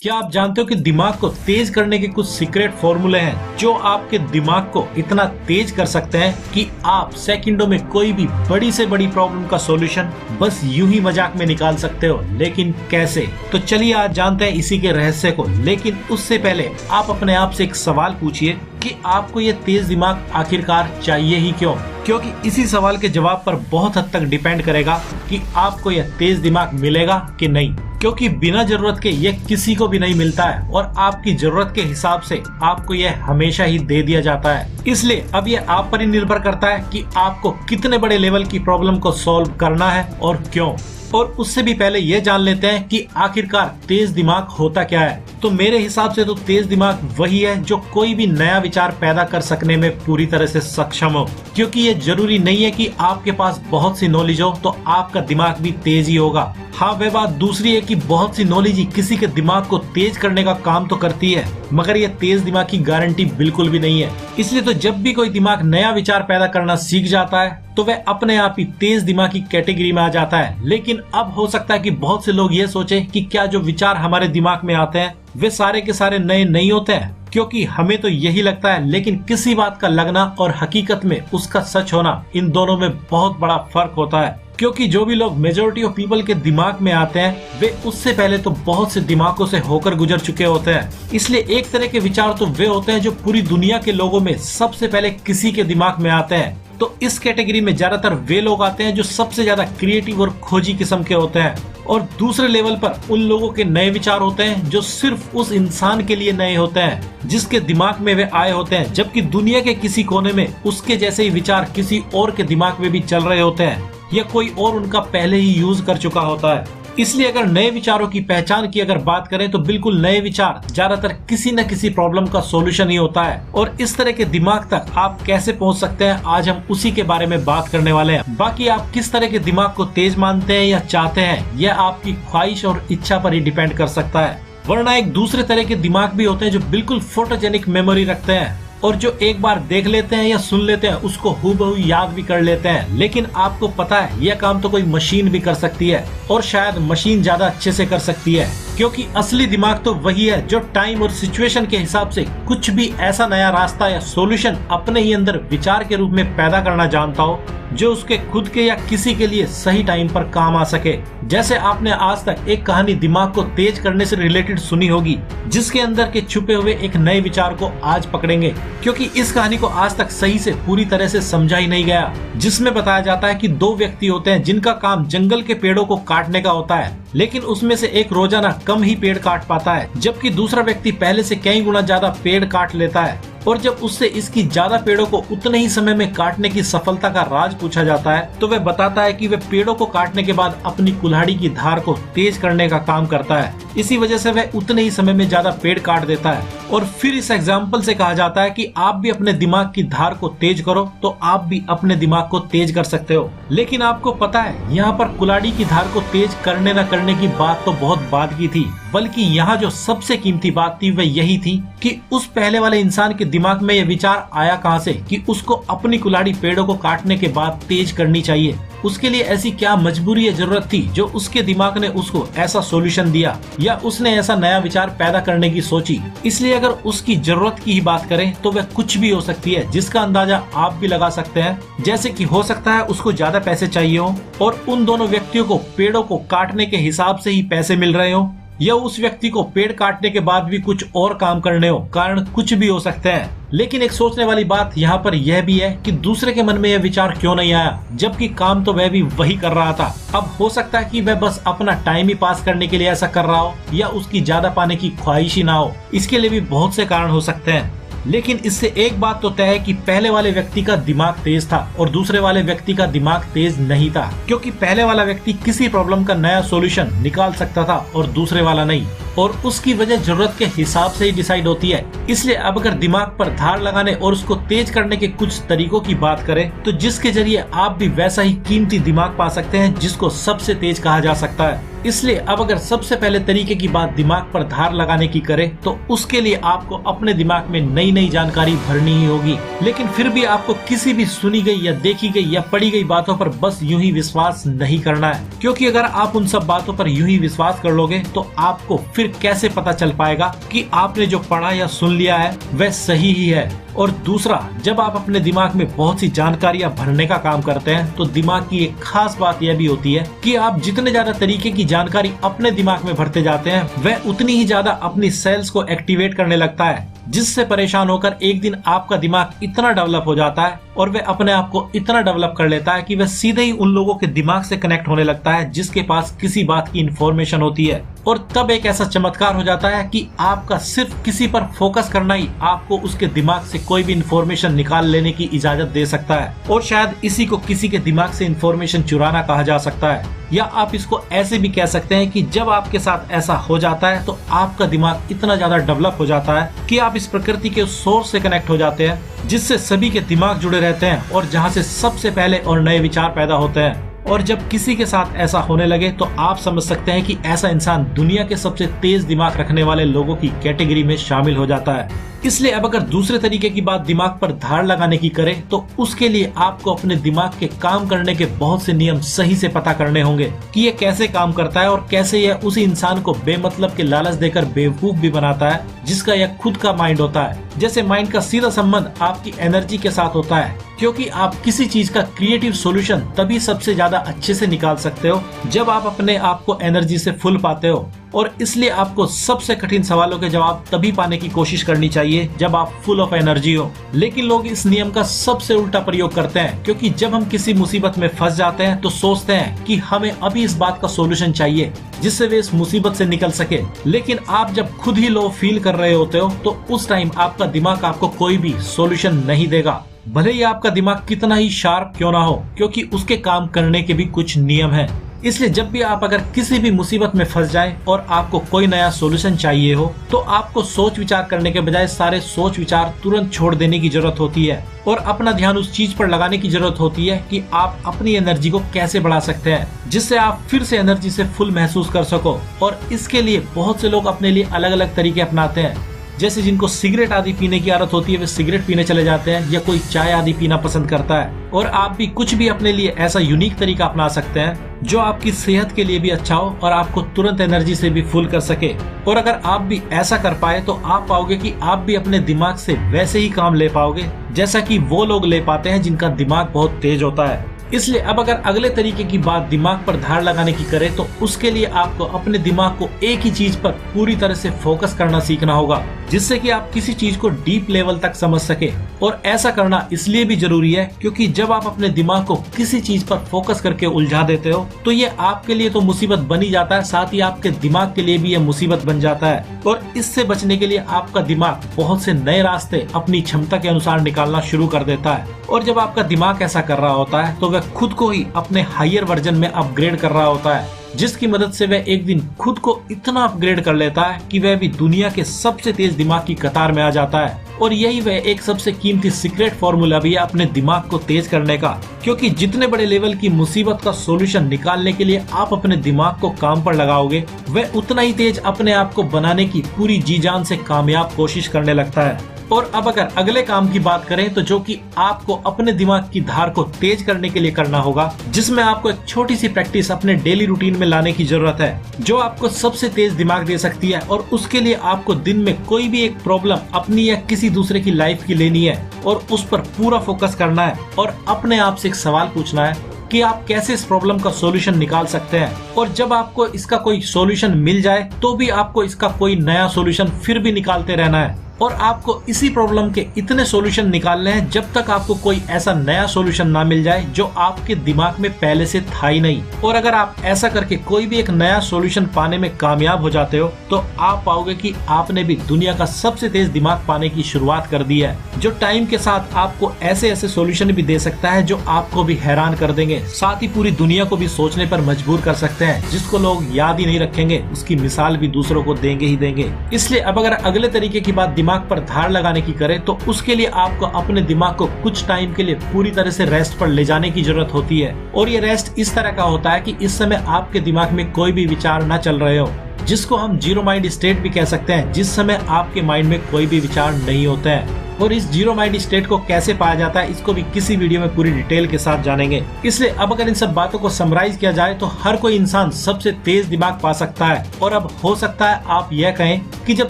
क्या आप जानते हो कि दिमाग को तेज करने के कुछ सीक्रेट फॉर्मूले हैं जो आपके दिमाग को इतना तेज कर सकते हैं कि आप सेकंडों में कोई भी बड़ी से बड़ी प्रॉब्लम का सॉल्यूशन बस यूं ही मजाक में निकाल सकते हो। लेकिन कैसे? तो चलिए आज जानते हैं इसी के रहस्य को। लेकिन उससे पहले आप अपने आप से एक सवाल पूछिए कि आपको ये तेज दिमाग आखिरकार चाहिए ही क्यों? क्योंकि इसी सवाल के जवाब पर बहुत हद तक डिपेंड करेगा कि आपको यह तेज दिमाग मिलेगा कि नहीं। क्योंकि बिना जरूरत के यह किसी को भी नहीं मिलता है और आपकी जरूरत के हिसाब से आपको यह हमेशा ही दे दिया जाता है। इसलिए अब यह आप पर ही निर्भर करता है कि आपको कितने बड़े लेवल की प्रॉब्लम को सॉल्व करना है और क्यों। और उससे भी पहले ये जान लेते हैं कि आखिरकार तेज दिमाग होता क्या है। तो मेरे हिसाब से तो तेज दिमाग वही है जो कोई भी नया विचार पैदा कर सकने में पूरी तरह से सक्षम हो। क्योंकि ये जरूरी नहीं है कि आपके पास बहुत सी नॉलेज हो तो आपका दिमाग भी तेज ही होगा। हाँ, वह बात दूसरी है कि बहुत सी नॉलेज ही किसी के दिमाग को तेज करने का काम तो करती है, मगर यह तेज दिमाग की गारंटी बिल्कुल भी नहीं है। इसलिए तो जब भी कोई दिमाग नया विचार पैदा करना सीख जाता है तो वह अपने आप ही तेज दिमाग की कैटेगरी में आ जाता है। लेकिन अब हो सकता है कि बहुत से लोग ये सोचें कि क्या जो विचार हमारे दिमाग में आते हैं वे सारे के सारे नए नहीं होते हैं, क्योंकि हमें तो यही लगता है। लेकिन किसी बात का लगना और हकीकत में उसका सच होना, इन दोनों में बहुत बड़ा फर्क होता है। क्योंकि जो भी लोग मेजोरिटी ऑफ पीपल के दिमाग में आते हैं वे उससे पहले तो बहुत से दिमागों से होकर गुजर चुके होते हैं। इसलिए एक तरह के विचार तो वे होते हैं जो पूरी दुनिया के लोगों में सबसे पहले किसी के दिमाग में आते हैं। तो इस कैटेगरी में ज्यादातर वे लोग आते हैं जो सबसे ज्यादा क्रिएटिव और खोजी किस्म के होते हैं। और दूसरे लेवल पर उन लोगों के नए विचार होते हैं जो सिर्फ उस इंसान के लिए नए होते हैं जिसके दिमाग में वे आए होते हैं, जबकि दुनिया के किसी कोने में उसके जैसे ही विचार किसी और के दिमाग में भी चल रहे होते हैं या कोई और उनका पहले ही यूज कर चुका होता है। इसलिए अगर नए विचारों की पहचान की अगर बात करें तो बिल्कुल नए विचार ज्यादातर किसी न किसी प्रॉब्लम का सॉल्यूशन ही होता है। और इस तरह के दिमाग तक आप कैसे पहुंच सकते हैं, आज हम उसी के बारे में बात करने वाले हैं। बाकी आप किस तरह के दिमाग को तेज मानते हैं या चाहते हैं, यह आपकी ख्वाहिश और इच्छा पर ही डिपेंड कर सकता है। वरना एक दूसरे तरह के दिमाग भी होते हैं जो बिल्कुल फोटोजेनिक मेमोरी रखते हैं और जो एक बार देख लेते हैं या सुन लेते हैं उसको हूबहू याद भी कर लेते हैं। लेकिन आपको पता है यह काम तो कोई मशीन भी कर सकती है, और शायद मशीन ज्यादा अच्छे से कर सकती है। क्योंकि असली दिमाग तो वही है जो टाइम और सिचुएशन के हिसाब से कुछ भी ऐसा नया रास्ता या सॉल्यूशन अपने ही अंदर विचार के रूप में पैदा करना जानता हो जो उसके खुद के या किसी के लिए सही टाइम पर काम आ सके। जैसे आपने आज तक एक कहानी दिमाग को तेज करने से रिलेटेड सुनी होगी जिसके अंदर के छुपे हुए एक नए विचार को आज पकड़ेंगे। क्योंकि इस कहानी को आज तक सही से पूरी तरह से समझा ही नहीं गया, जिसमें बताया जाता है कि दो व्यक्ति होते हैं जिनका काम जंगल के पेड़ों को काटने का होता है, लेकिन उसमें से एक रोजाना कम ही पेड़ काट पाता है जबकि दूसरा व्यक्ति पहले से कई गुना ज्यादा पेड़ काट लेता है। और जब उससे इसकी ज्यादा पेड़ों को उतने ही समय में काटने की सफलता का राज पूछा जाता है तो वह बताता है कि वह पेड़ों को काटने के बाद अपनी कुल्हाड़ी की धार को तेज करने का काम करता है। इसी वजह से वह उतने ही समय में ज्यादा पेड़ काट देता है। और फिर इस एग्जाम्पल से कहा जाता है कि आप भी अपने दिमाग की धार को तेज करो तो आप भी अपने दिमाग को तेज कर सकते हो। लेकिन आपको पता है यहाँ पर कुल्हाड़ी की धार को तेज करने न करने की बात तो बहुत बाद की थी, बल्कि यहाँ जो सबसे कीमती बात थी वह यही थी कि उस पहले वाले इंसान के दिमाग में यह विचार आया कहाँ से कि उसको अपनी कुल्हाड़ी पेड़ों को काटने के बाद तेज करनी चाहिए। उसके लिए ऐसी क्या मजबूरी या जरूरत थी जो उसके दिमाग ने उसको ऐसा सॉल्यूशन दिया या उसने ऐसा नया विचार पैदा करने की सोची। इसलिए अगर उसकी जरूरत की ही बात करें तो वह कुछ भी हो सकती है जिसका अंदाजा आप भी लगा सकते हैं। जैसे कि हो सकता है उसको ज्यादा पैसे चाहिए हो और उन दोनों व्यक्तियों को पेड़ों को काटने के हिसाब से ही पैसे मिल रहे हो, या उस व्यक्ति को पेड़ काटने के बाद भी कुछ और काम करने हो। कारण कुछ भी हो सकते हैं। लेकिन एक सोचने वाली बात यहाँ पर यह भी है कि दूसरे के मन में यह विचार क्यों नहीं आया जबकि काम तो वह भी वही कर रहा था। अब हो सकता है कि वह बस अपना टाइम ही पास करने के लिए ऐसा कर रहा हो या उसकी ज्यादा पाने की ख्वाहिश ही ना हो। इसके लिए भी बहुत से कारण हो सकते हैं। लेकिन इससे एक बात तो तय है कि पहले वाले व्यक्ति का दिमाग तेज था और दूसरे वाले व्यक्ति का दिमाग तेज नहीं था। क्योंकि पहले वाला व्यक्ति किसी प्रॉब्लम का नया सॉल्यूशन निकाल सकता था और दूसरे वाला नहीं, और उसकी वजह जरूरत के हिसाब से ही डिसाइड होती है। इसलिए अब अगर दिमाग पर धार लगाने और उसको तेज करने के कुछ तरीकों की बात करें तो जिसके जरिए आप भी वैसा ही कीमती दिमाग पा सकते हैं जिसको सबसे तेज कहा जा सकता है। इसलिए अब अगर सबसे पहले तरीके की बात दिमाग पर धार लगाने की करें तो उसके लिए आपको अपने दिमाग में नई नई जानकारी भरनी ही होगी। लेकिन फिर भी आपको किसी भी सुनी गई या देखी गई या पढ़ी गई बातों पर बस यूं ही विश्वास नहीं करना है, क्योंकि अगर आप उन सब बातों पर यूं ही विश्वास कर लोगे तो आपको फिर कैसे पता चल पाएगा कि आपने जो पढ़ा या सुन लिया है वह सही ही है। और दूसरा, जब आप अपने दिमाग में बहुत सी जानकारियां भरने का काम करते हैं तो दिमाग की एक खास बात यह भी होती है कि आप जितने ज्यादा तरीके की जानकारी अपने दिमाग में भरते जाते हैं वह उतनी ही ज्यादा अपनी सेल्स को एक्टिवेट करने लगता है, जिससे परेशान होकर एक दिन आपका दिमाग इतना डेवलप हो जाता है और वह अपने आप को इतना डेवलप कर लेता है कि वह सीधे ही उन लोगों के दिमाग से कनेक्ट होने लगता है जिसके पास किसी बात की इंफॉर्मेशन होती है। और तब एक ऐसा चमत्कार हो जाता है कि आपका सिर्फ किसी पर फोकस करना ही आपको उसके दिमाग से कोई भी इंफॉर्मेशन निकाल लेने की इजाजत दे सकता है। और शायद इसी को किसी के दिमाग से इंफॉर्मेशन चुराना कहा जा सकता है, या आप इसको ऐसे भी कह सकते हैं कि जब आपके साथ ऐसा हो जाता है तो आपका दिमाग इतना ज्यादा डेवलप हो जाता है कि आप इस प्रकृति के सोर्स से कनेक्ट हो जाते हैं जिससे सभी के दिमाग जुड़े रहते हैं और जहाँ से सबसे पहले और नए विचार पैदा होते हैं। और जब किसी के साथ ऐसा होने लगे तो आप समझ सकते हैं कि ऐसा इंसान दुनिया के सबसे तेज दिमाग रखने वाले लोगों की कैटेगरी में शामिल हो जाता है। इसलिए अब अगर दूसरे तरीके की बात दिमाग पर धार लगाने की करें तो उसके लिए आपको अपने दिमाग के काम करने के बहुत से नियम सही से पता करने होंगे कि ये कैसे काम करता है और कैसे यह उसी इंसान को बेमतलब के लालच देकर बेवकूफ भी बनाता है जिसका यह खुद का माइंड होता है। जैसे माइंड का सीधा संबंध आपकी एनर्जी के साथ होता है, क्योंकि आप किसी चीज का क्रिएटिव सॉल्यूशन तभी सबसे ज्यादा अच्छे से निकाल सकते हो जब आप अपने आप को एनर्जी से फुल पाते हो। और इसलिए आपको सबसे कठिन सवालों के जवाब तभी पाने की कोशिश करनी चाहिए जब आप फुल ऑफ एनर्जी हो। लेकिन लोग इस नियम का सबसे उल्टा प्रयोग करते हैं, क्योंकि जब हम किसी मुसीबत में फंस जाते हैं तो सोचते हैं कि हमें अभी इस बात का सॉल्यूशन चाहिए जिससे वे इस मुसीबत से निकल सके। लेकिन आप जब खुद ही लो फील कर रहे होते हो तो उस टाइम आपका दिमाग आपको कोई भी सॉल्यूशन नहीं देगा, भले ही आपका दिमाग कितना ही शार्प क्यों ना हो, क्योंकि उसके काम करने के भी कुछ नियम हैं। इसलिए जब भी आप अगर किसी भी मुसीबत में फंस जाएं और आपको कोई नया सॉल्यूशन चाहिए हो तो आपको सोच विचार करने के बजाय सारे सोच विचार तुरंत छोड़ देने की जरूरत होती है और अपना ध्यान उस चीज पर लगाने की जरूरत होती है कि आप अपनी एनर्जी को कैसे बढ़ा सकते हैं जिससे आप फिर से एनर्जी से फुल महसूस कर सको। और इसके लिए बहुत से लोग अपने लिए अलग अलग तरीके अपनाते हैं। जैसे जिनको सिगरेट आदि पीने की आदत होती है वे सिगरेट पीने चले जाते हैं, या कोई चाय आदि पीना पसंद करता है। और आप भी कुछ भी अपने लिए ऐसा यूनिक तरीका अपना सकते हैं जो आपकी सेहत के लिए भी अच्छा हो और आपको तुरंत एनर्जी से भी फुल कर सके। और अगर आप भी ऐसा कर पाए तो आप पाओगे कि आप भी अपने दिमाग से वैसे ही काम ले पाओगे जैसा कि वो लोग ले पाते हैं जिनका दिमाग बहुत तेज होता है। इसलिए अब अगर अगले तरीके की बात दिमाग पर धार लगाने की करें तो उसके लिए आपको अपने दिमाग को एक ही चीज पर पूरी तरह से फोकस करना सीखना होगा, जिससे कि आप किसी चीज को डीप लेवल तक समझ सके। और ऐसा करना इसलिए भी जरूरी है क्योंकि जब आप अपने दिमाग को किसी चीज पर फोकस करके उलझा देते हो तो ये आपके लिए तो मुसीबत बन ही जाता है, साथ ही आपके दिमाग के लिए भी यह मुसीबत बन जाता है। और इससे बचने के लिए आपका दिमाग बहुत से नए रास्ते अपनी क्षमता के अनुसार निकालना शुरू कर देता है। और जब आपका दिमाग ऐसा कर रहा होता है तो वह खुद को ही अपने हायर वर्जन में अपग्रेड कर रहा होता है, जिसकी मदद से वह एक दिन खुद को इतना अपग्रेड कर लेता है कि वह भी दुनिया के सबसे तेज दिमाग की कतार में आ जाता है। और यही वह एक सबसे कीमती सीक्रेट फॉर्मूला भी है अपने दिमाग को तेज करने का, क्योंकि जितने बड़े लेवल की मुसीबत का सॉल्यूशन निकालने के लिए आप अपने दिमाग को काम पर लगाओगे वह उतना ही तेज अपने आप को बनाने की पूरी जी जान से कामयाब कोशिश करने लगता है। और अब अगर अगले काम की बात करें तो जो कि आपको अपने दिमाग की धार को तेज करने के लिए करना होगा, जिसमें आपको एक छोटी सी प्रैक्टिस अपने डेली रूटीन में लाने की जरूरत है जो आपको सबसे तेज दिमाग दे सकती है। और उसके लिए आपको दिन में कोई भी एक प्रॉब्लम अपनी या किसी दूसरे की लाइफ की लेनी है और उस पर पूरा फोकस करना है और अपने आप से एक सवाल पूछना है कि आप कैसे इस प्रॉब्लम का सॉल्यूशन निकाल सकते हैं। और जब आपको इसका कोई सॉल्यूशन मिल जाए तो भी आपको इसका कोई नया सॉल्यूशन फिर भी निकालते रहना है। और आपको इसी प्रॉब्लम के इतने सॉल्यूशन निकालने हैं जब तक आपको कोई ऐसा नया सॉल्यूशन ना मिल जाए जो आपके दिमाग में पहले से था ही नहीं। और अगर आप ऐसा करके कोई भी एक नया सॉल्यूशन पाने में कामयाब हो जाते हो तो आप पाओगे कि आपने भी दुनिया का सबसे तेज दिमाग पाने की शुरुआत कर दी है, जो टाइम के साथ आपको ऐसे ऐसे सॉल्यूशन भी दे सकता है जो आपको भी हैरान कर देंगे, साथ ही पूरी दुनिया को भी सोचने पर मजबूर कर सकते हैं। जिसको लोग याद ही नहीं रखेंगे उसकी मिसाल भी दूसरों को देंगे ही देंगे। इसलिए अब अगर अगले तरीके की बात दिमाग पर धार लगाने की करे तो उसके लिए आपको अपने दिमाग को कुछ टाइम के लिए पूरी तरह से रेस्ट पर ले जाने की जरूरत होती है। और ये रेस्ट इस तरह का होता है कि इस समय आपके दिमाग में कोई भी विचार न चल रहे हो, जिसको हम जीरो माइंड स्टेट भी कह सकते हैं, जिस समय आपके माइंड में कोई भी विचार नहीं होते हैं। और इस जीरो माइंड स्टेट को कैसे पाया जाता है इसको भी किसी वीडियो में पूरी डिटेल के साथ जानेंगे। इसलिए अब अगर इन सब बातों को समराइज किया जाए तो हर कोई इंसान सबसे तेज दिमाग पा सकता है। और अब हो सकता है आप यह कहें कि जब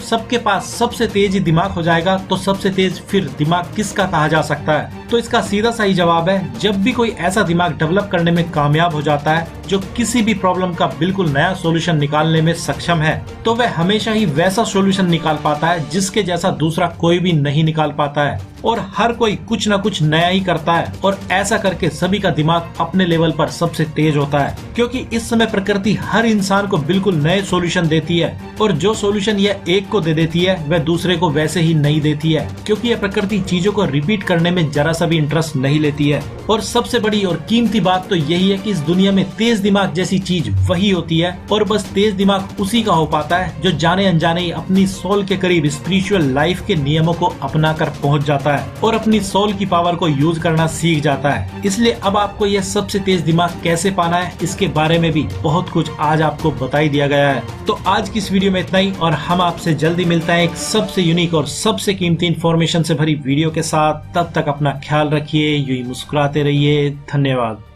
सबके पास सबसे तेज ही दिमाग हो जाएगा तो सबसे तेज फिर दिमाग किसका कहा जा सकता है? तो इसका सीधा सा ही जवाब है, जब भी कोई ऐसा दिमाग डेवलप करने में कामयाब हो जाता है जो किसी भी प्रॉब्लम का बिल्कुल नया सॉल्यूशन निकालने में सक्षम है, तो वह हमेशा ही वैसा सॉल्यूशन निकाल पाता है जिसके जैसा दूसरा कोई भी नहीं निकाल पाता है। और हर कोई कुछ न कुछ नया ही करता है और ऐसा करके सभी का दिमाग अपने लेवल पर सबसे तेज होता है, क्योंकि इस समय प्रकृति हर इंसान को बिल्कुल नए सॉल्यूशन देती है और जो सॉल्यूशन यह एक को दे देती है वह दूसरे को वैसे ही नहीं देती है, क्योंकि यह प्रकृति चीजों को रिपीट करने में जरा सा भी इंटरेस्ट नहीं लेती है। और सबसे बड़ी और कीमती बात तो यही है कि इस दुनिया में तेज दिमाग जैसी चीज वही होती है और बस तेज दिमाग उसी का हो पाता है जो जाने अनजाने ही अपनी सोल के करीब स्पिरिचुअल लाइफ के नियमों को अपना कर पहुँच जाता है और अपनी सोल की पावर को यूज करना सीख जाता है। इसलिए अब आपको यह सबसे तेज दिमाग कैसे पाना है इसके बारे में भी बहुत कुछ आज आपको बता ही दिया गया है। तो आज की इस वीडियो में इतना ही और हम आपसे जल्दी मिलते हैं एक सबसे यूनिक और सबसे कीमती इंफॉर्मेशन से भरी वीडियो के साथ। तब तक अपना ख्याल रखिए, यूं ही मुस्कुराते रहिए। धन्यवाद।